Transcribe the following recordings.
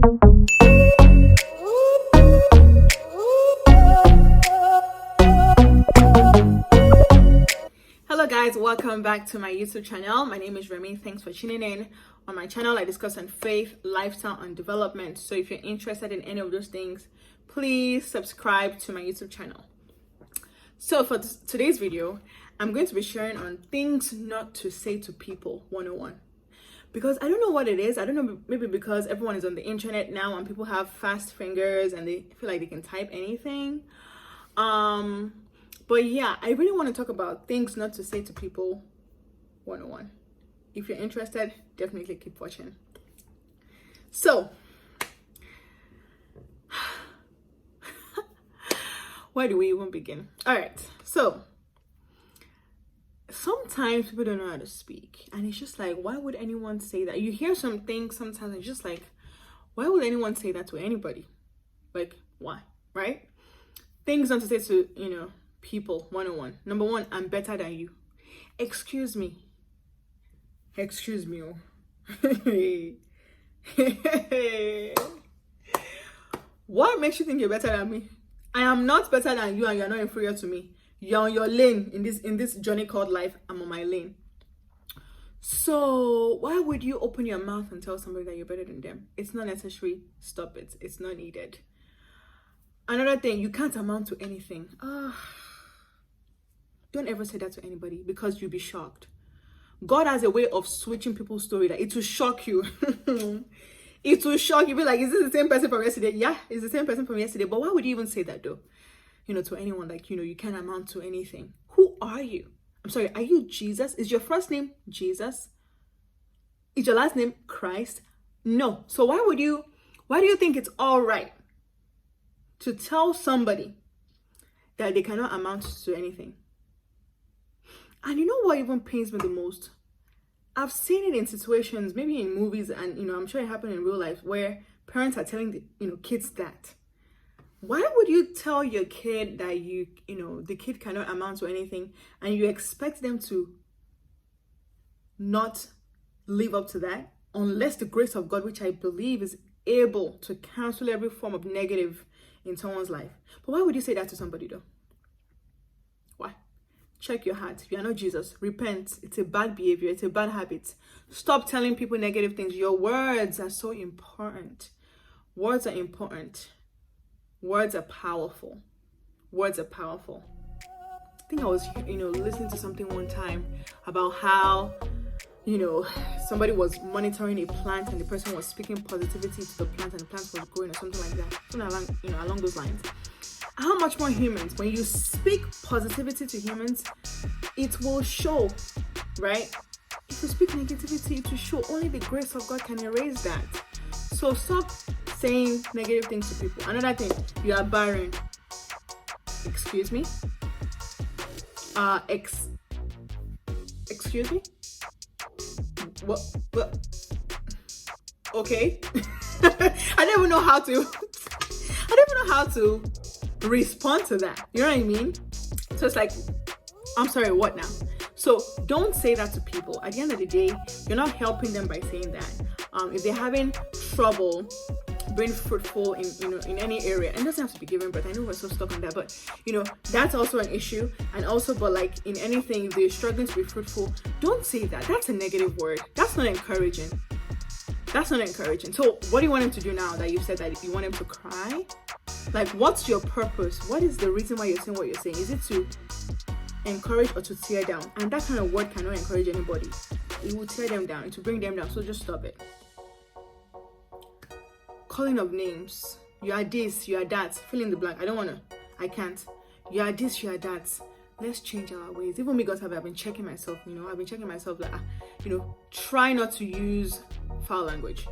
Hello guys, welcome back to my YouTube channel. My name is Remy. Thanks for tuning in. On my channel I discuss on faith, lifestyle, and development. So if you're interested in any of those things, please subscribe to my YouTube channel. So for today's video, I'm going to be sharing on things not to say to people 101. Because I don't know what it is. I don't know, maybe because everyone is on the internet now and people have fast fingers and they feel like they can type anything. But yeah, I really want to talk about things not to say to people 101. If you're interested, definitely keep watching. So, where do we even begin? All right, so sometimes people don't know how to speak, and it's just like, why would anyone say that? You hear some things sometimes, it's just like, why would anyone say that to anybody? Like, why, right? Things not to say to, people 101. Number one, I'm better than you. Excuse me. Oh. What makes you think you're better than me? I am not better than you, and you're not inferior to me. You're on your lane in this journey called life. I'm on my lane. So why would you open your mouth and tell somebody that you're better than them? It's not necessary. Stop it. It's not needed. Another thing, you can't amount to anything. Don't ever say that to anybody, because you'll be shocked. God has a way of switching people's story that it will shock you. It will shock you. Be like, is this the same person from yesterday? Yeah, it's the same person from yesterday. But why would you even say that though? To anyone, like, you can't amount to anything. Who are you? I'm sorry, are you Jesus? Is your first name Jesus? Is your last name Christ? No. So why do you think it's all right to tell somebody that they cannot amount to anything? And you know what even pains me the most? I've seen it in situations, maybe in movies, and I'm sure it happened in real life, where parents are telling the kids that. Why would you tell your kid that the kid cannot amount to anything, and you expect them to not live up to that, unless the grace of God, which I believe is able to cancel every form of negative in someone's life? But why would you say that to somebody though? Why? Check your heart. If you are not Jesus, repent. It's a bad behavior. It's a bad habit. Stop telling people negative things. Your words are so important. Words are important. Words are powerful. Words are powerful. I think I was, listening to something one time about how, somebody was monitoring a plant and the person was speaking positivity to the plant and the plant was growing or something like that. Something along those lines. How much more humans? When you speak positivity to humans, it will show, right? If you speak negativity, it will show. Only the grace of God can erase that. So stop saying negative things to people. Another thing, you are barren. Excuse me? Excuse me? What? Okay. I don't even know how to respond to that. You know what I mean? So it's like, I'm sorry, what now? So don't say that to people. At the end of the day, you're not helping them by saying that. If they're having trouble being fruitful in any area, and it doesn't have to be giving birth. I know we're so stuck on that, but that's also an issue. And also, but like in anything, if they're struggling to be fruitful, don't say that. That's a negative word. That's not encouraging. So what do you want him to do now that you've said that? You want him to cry? Like, what's your purpose? What is the reason why you're saying what you're saying? Is it to encourage or to tear down? And that kind of word cannot encourage anybody. It will tear them down. It will bring them down. So just stop it. Calling of names. You are this, you are that. Fill in the blank. I can't. You are this, you are that. Let's change our ways. Even me, God, I've been checking myself. I've been checking myself that, try not to use foul language.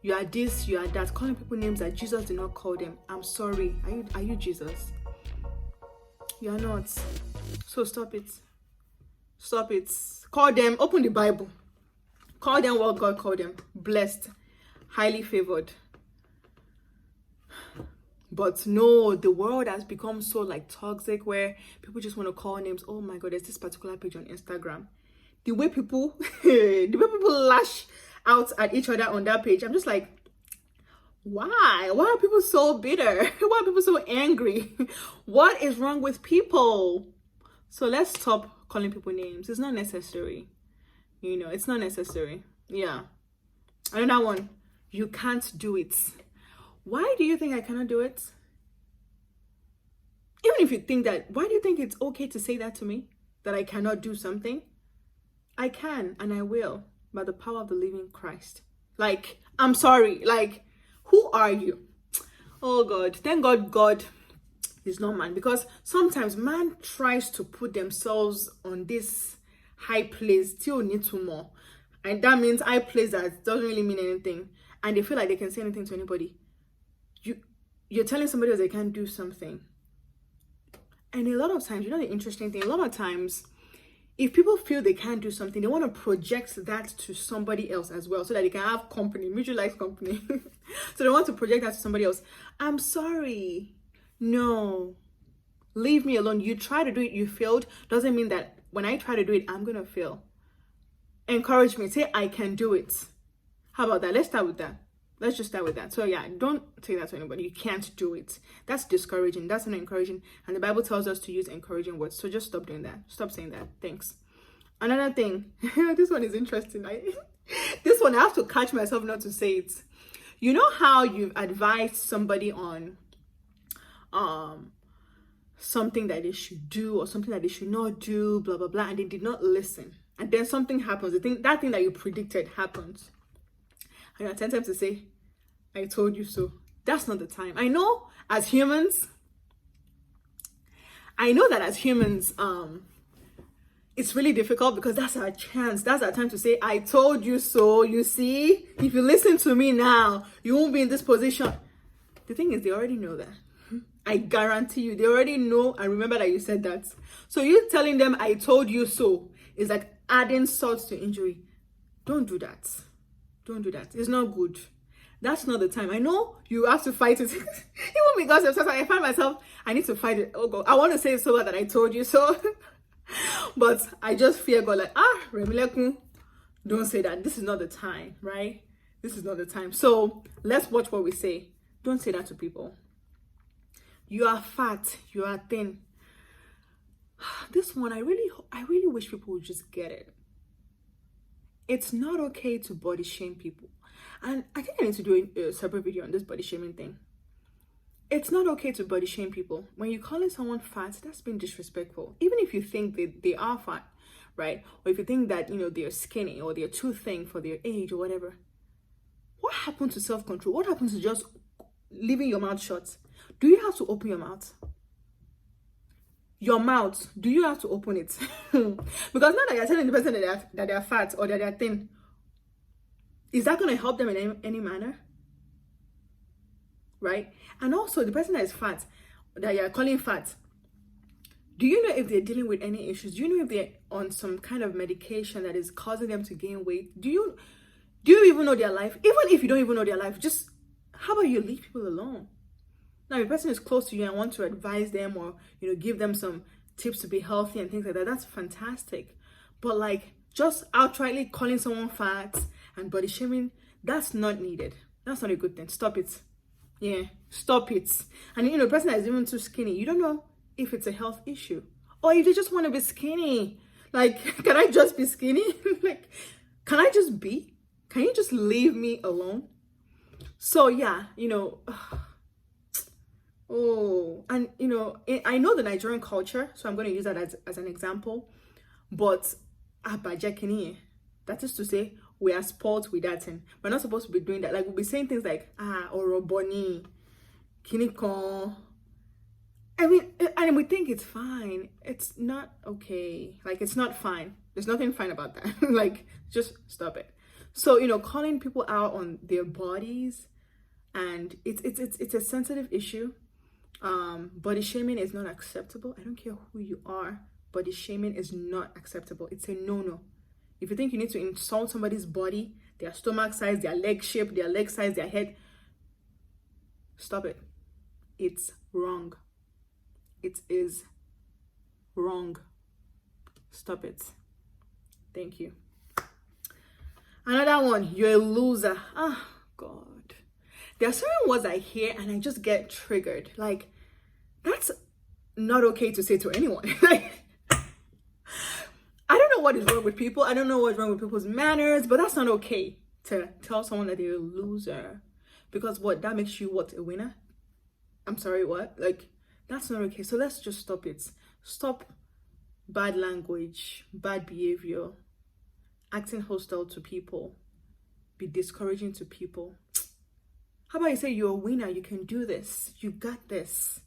You are this, you are that. Calling people names that Jesus did not call them. I'm sorry. Are you Jesus? You are not. So stop it. Stop it. Call them. Open the Bible. Call them what God called them. Blessed. Highly favored. But no, the world has become so like toxic where people just want to call names. Oh my God, there's this particular page on Instagram. The way people lash out at each other on that page, I'm just like, Why? Why are people so bitter? Why are people so angry? What is wrong with people? So let's stop calling people names. It's not necessary. It's not necessary. Yeah. Another one. You can't do it. Why do you think I cannot do it? Even if you think that, why do you think it's okay to say that to me? That I cannot do something? I can and I will by the power of the living Christ. Like, I'm sorry. Like, who are you? Oh God. Thank God God is not man. Because sometimes man tries to put themselves on this high place till need to more. And that means high place that doesn't really mean anything. And they feel like they can say anything to anybody. You're telling somebody else they can't do something. And a lot of times, the interesting thing, a lot of times, if people feel they can't do something, they want to project that to somebody else as well so that they can have company, mutual likes company. So they want to project that to somebody else. I'm sorry. No. Leave me alone. You try to do it, you failed. Doesn't mean that when I try to do it, I'm going to fail. Encourage me. Say, I can do it. How about that? Let's start with that. Let's just start with that. So yeah, don't say that to anybody. You can't do it. That's discouraging. That's not encouraging. And the Bible tells us to use encouraging words. So just stop doing that. Stop saying that. Thanks. Another thing. This one is interesting. This one, I have to catch myself not to say it. You know how you've advised somebody on something that they should do or something that they should not do, blah, blah, blah, and they did not listen. And then something happens. That thing that you predicted happens. And you're tempted to say, I told you so. That's not the time. I know that as humans, it's really difficult because that's our chance. That's our time to say, I told you so. You see, if you listen to me now, you won't be in this position. The thing is, they already know that. I guarantee you, they already know and remember that you said that. So you telling them, I told you so, is like adding salt to injury. Don't do that. Don't do that. It's not good. That's not the time. I know you have to fight it. Even because I find myself, I need to fight it. Oh God, I want to say it so that I told you so. But I just fear God, like, Remilekun, don't say that. This is not the time, right? This is not the time. So let's watch what we say. Don't say that to people. You are fat. You are thin. This one, I really wish people would just get it. It's not okay to body shame people. And I think I need to do a separate video on this body shaming thing. It's not okay to body shame people. When you're calling someone fat, that's being disrespectful. Even if you think they are fat, right? Or if you think that, they're skinny or they're too thin for their age or whatever. What happened to self-control? What happens to just leaving your mouth shut? Do you have to open your mouth? Your mouth, do you have to open it? Because now that you're telling the person that they're fat or that they're thin, is that going to help them in any manner? Right? And also, the person that is fat, that you're calling fat, do you know if they're dealing with any issues? Do you know if they're on some kind of medication that is causing them to gain weight? Do you even know their life? Even if you don't even know their life, just how about you leave people alone? Now, if a person is close to you and want to advise them or, give them some tips to be healthy and things like that, that's fantastic. But like, just outrightly calling someone fat and body shaming, that's not needed. That's not a good thing. Stop it. Yeah, stop it. And, the person that is even too skinny, you don't know if it's a health issue. Or if they just want to be skinny. Like, can I just be skinny? Like, can I just be? Can you just leave me alone? So, yeah, Oh, and I know the Nigerian culture, so I'm going to use that as an example. But that is to say, we are spoiled with that thing. We're not supposed to be doing that. Like, we'll be saying things like oroboni, kinikon. I mean, and we think it's fine. It's not okay. Like, it's not fine. There's nothing fine about that. Like, just stop it. So, calling people out on their bodies, and it's a sensitive issue. Body shaming is not acceptable. I don't care who you are. Body shaming is not acceptable. It's a no-no. If you think you need to insult somebody's body, their stomach size, their leg shape, their leg size, their head, stop it. It's wrong. It is wrong. Stop it. Thank you. Another one, you're a loser. God. There are certain words I hear and I just get triggered. Like, that's not okay to say to anyone. Like, I don't know what is wrong with people. I don't know what's wrong with people's manners, but that's not okay to tell someone that they're a loser. Because what? That makes you what? A winner? I'm sorry, what? Like, that's not okay. So let's just stop it. Stop bad language, bad behavior, acting hostile to people, be discouraging to people. How about you say you're a winner, you can do this, you got this,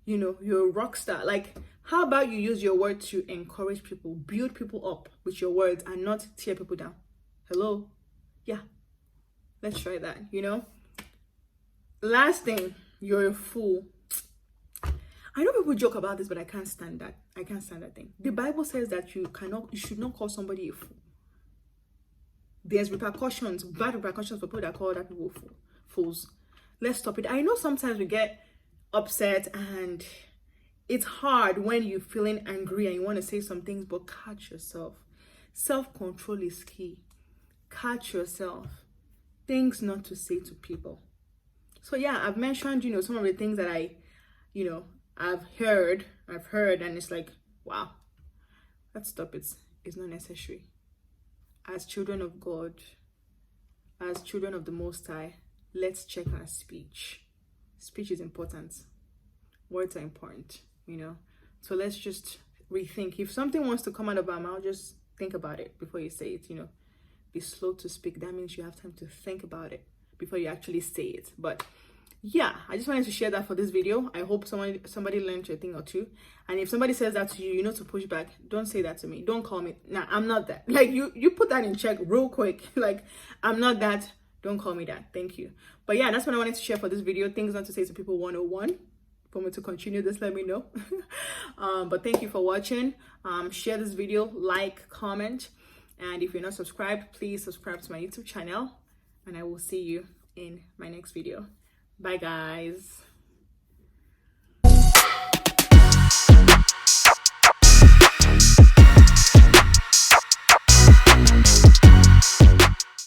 you know, you're a rock star. Like, how about you use your word to encourage people, build people up with your words and not tear people down? Hello? Yeah, let's try that, you know? Last thing, you're a fool. I know people joke about this, but I can't stand that. I can't stand that thing. The Bible says that you should not call somebody a fool. There's repercussions, bad repercussions for people that call other people fools. Let's stop it. I know sometimes we get upset and it's hard when you're feeling angry and you want to say some things, but catch yourself. Self-control is key. Catch yourself. Things not to say to people. So yeah, I've mentioned, you know, some of the things that I've heard, and it's like, wow, let's stop it. It's not necessary. As children of God, as children of the Most High, let's check our speech. Speech is important. Words are important, you know. So let's just rethink. If something wants to come out of our mouth, just think about it before you say it, you know. Be slow to speak. That means you have time to think about it before you actually say it. But yeah, I just wanted to share that for this video. I hope somebody learned a thing or two. And if somebody says that to you, you know, to push back. Don't say that to me. Don't call me. Nah, I'm not that. Like, you put that in check real quick. Like, I'm not that. Don't call me that. Thank you. But yeah, that's what I wanted to share for this video. Things not to say to people 101. For me to continue this, let me know. But thank you for watching. Share this video, like, comment. And if you're not subscribed, please subscribe to my YouTube channel. And I will see you in my next video. Bye, guys.